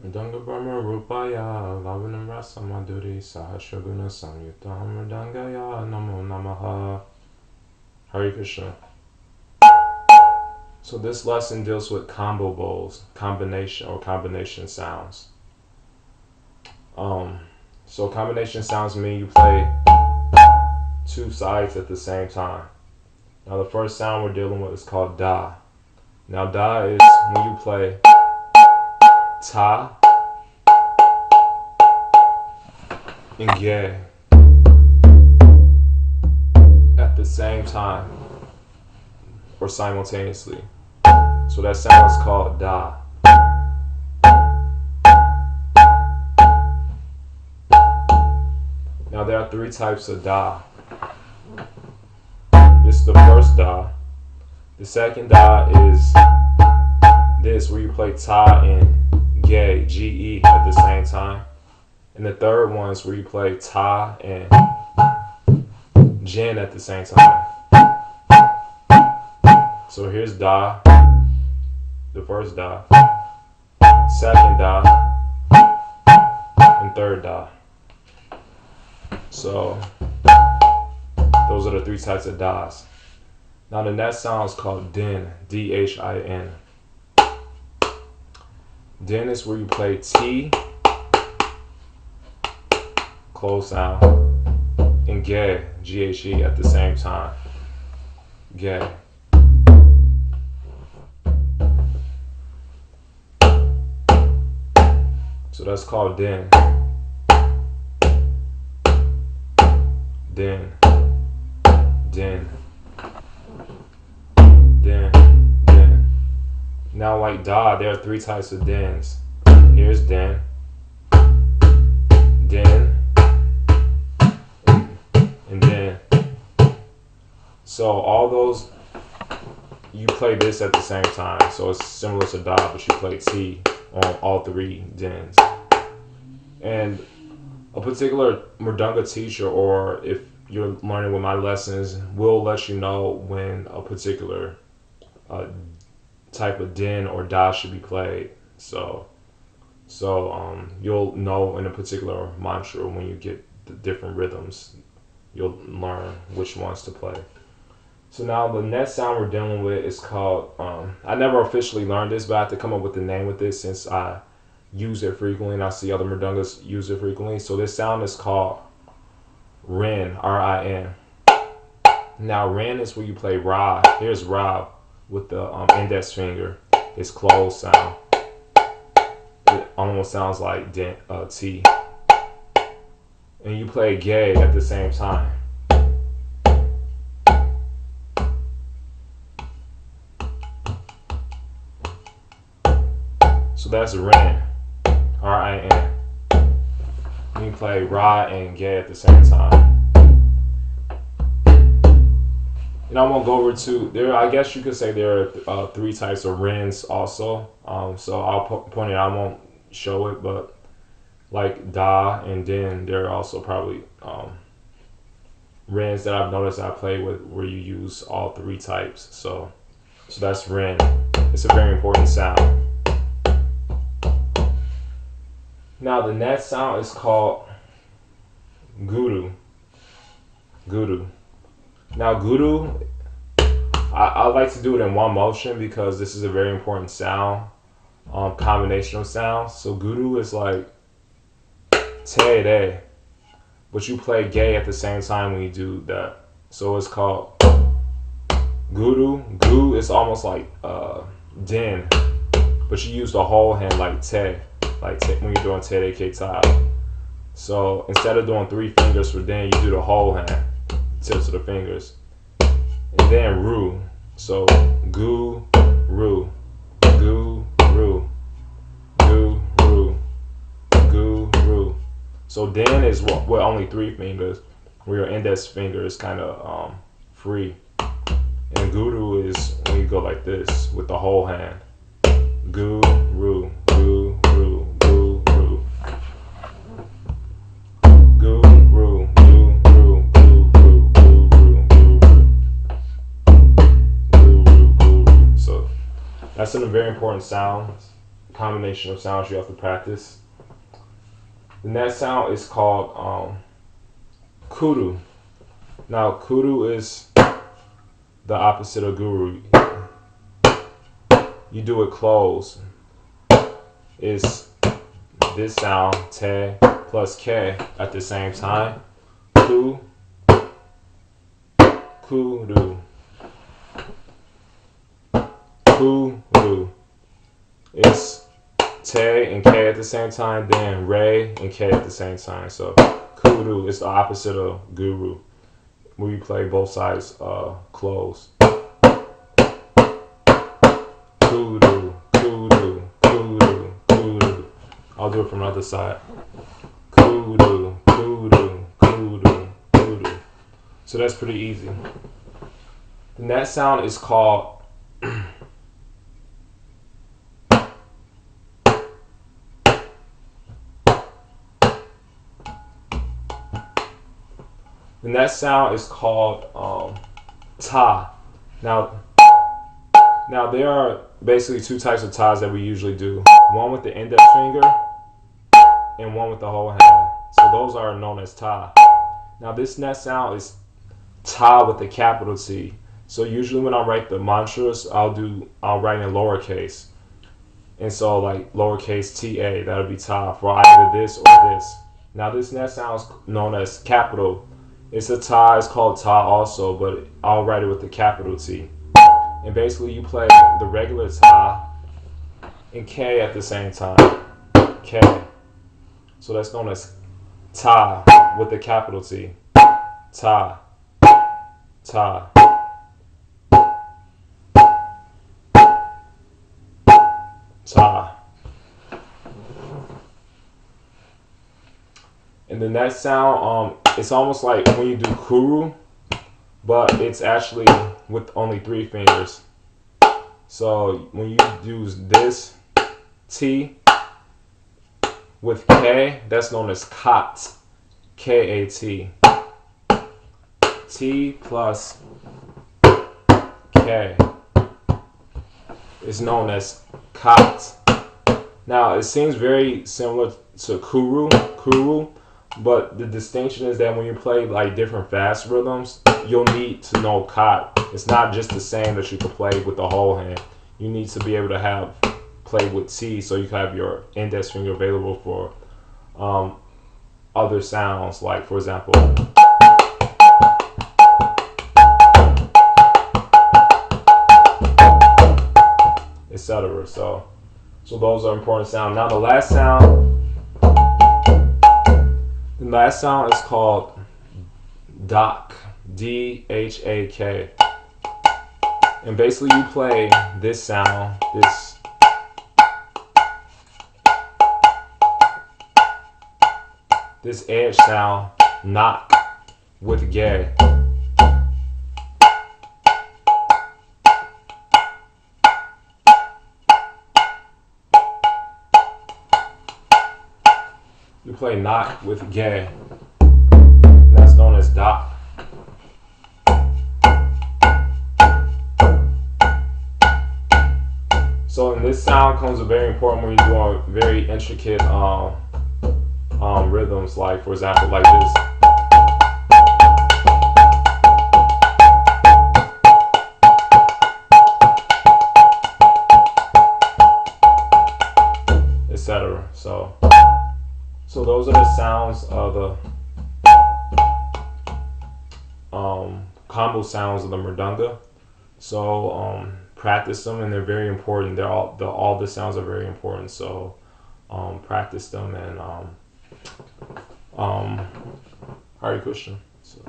Mridanga Brahma Rupaya Lavanam Rasa Madhuri Sahasraguna Samyutam Mridangaya Namo Namaha. Hare Krishna. So this lesson deals with combo bowls, combination sounds. So combination sounds mean you play two sides at the same time. Now the first sound we're dealing with is called da. Now da is when you play ta and ge at the same time or simultaneously. So that sound is called da. Now there are three types of da. This is the first da. The second da is this, where you play ta and ge, ge at the same time. And the third one is where you play ta and jin at the same time. So here's da, the first da, second da, and third da. So those are the three types of das. Now the next sound is called dhin, D-H-I-N. Dhin is where you play T, close sound, and ge, G-H-E at the same time. Ge. So that's called dhin. Dhin. Dhin. Dhin. Dhin. Now like da, there are three types of dhins. Here's dhin. Dhin. And dhin. So all those, you play this at the same time. So it's similar to da, but you play T on all three dhins. And a particular mridanga teacher, or if you're learning with my lessons, will let you know when a particular type of dhin or da should be played. So you'll know in a particular mantra when you get the different rhythms, you'll learn which ones to play. So now the next sound we're dealing with is called, I never officially learned this, but I have to come up with the name with this since I use it frequently and I see other mridangas use it frequently. So this sound is called rin, R-I-N. Now rin is where you play ra. Here's ra with the index finger. It's closed sound. It almost sounds like T. And you play ge at the same time. So that's rin, R-I-N. You play ra and ge at the same time. And I won't go over there. I guess you could say there are three types of rins also. So I'll point it. I won't show it, but like da and dhin, there are also probably rins that I've noticed I play with where you use all three types. So that's rin. It's a very important sound. Now the next sound is called guru. Guru. Now guru, I like to do it in one motion because this is a very important sound, combination of sounds. So guru is like te re, but you play ge at the same time when you do that. So it's called guru. Gu is almost like dhin, but you use the whole hand like te. Like when you're doing te re ke ta. So instead of doing three fingers for dhin, you do the whole hand, tips of the fingers, and then ru. So gu ru, gu ru, gu ru, gu ru. So dhin is with only three fingers, where your index finger is kind of free, and guru is when you go like this with the whole hand. Gu ru, gu ru. That's a very important sound. combination of sounds you have to practice. The next sound is called kuru. Now kuru is the opposite of guru. You do it closed. It's this sound, te plus k at the same time. Ku, kuru, kuru. It's te and k at the same time, then re and k at the same time. So kuru is the opposite of guru, where you play both sides closed. Kuru, kuru, kuru, kuru. I'll do it from the other side. Kuru, kuru, kuru, kuru. So that's pretty easy. The next sound is called ta. Now there are basically two types of tas that we usually do. One with the index finger and one with the whole hand. So those are known as ta. Now this next sound is ta with the capital T. So usually when I write the mantras, I'll write in lowercase. And so like lowercase ta, that'll be ta for either this or this. Now this next sound is known as capital. It's a ta, it's called ta also, but I'll write it with the capital T. And basically you play the regular ta and k at the same time. K. So that's known as ta with the capital T. Ta. Ta. Ta. And the next sound, it's almost like when you do kuru, but it's actually with only 3 fingers. So when you use this T with K, that's known as kat. K-A-T. T plus K is known as kat. Now it seems very similar to kuru, but the distinction is that when you play like different fast rhythms, you'll need to know kat. It's not just the same that you can play with the whole hand. You need to be able to play with T, so you can have your index finger available for other sounds, like for example, etc. So those are important sounds. Now the last sound is called dhak. D-H-A-K. And basically you play this sound, this edge sound, knock with gay. You play knock with gay. And that's known as dhak. So and this sound comes very important when you're doing very intricate rhythms, like for example like this. Etc. So those are the sounds of the combo sounds of the mridanga. So practice them, and they're very important. All the sounds are very important. So practice them, and Hare Krishna. So.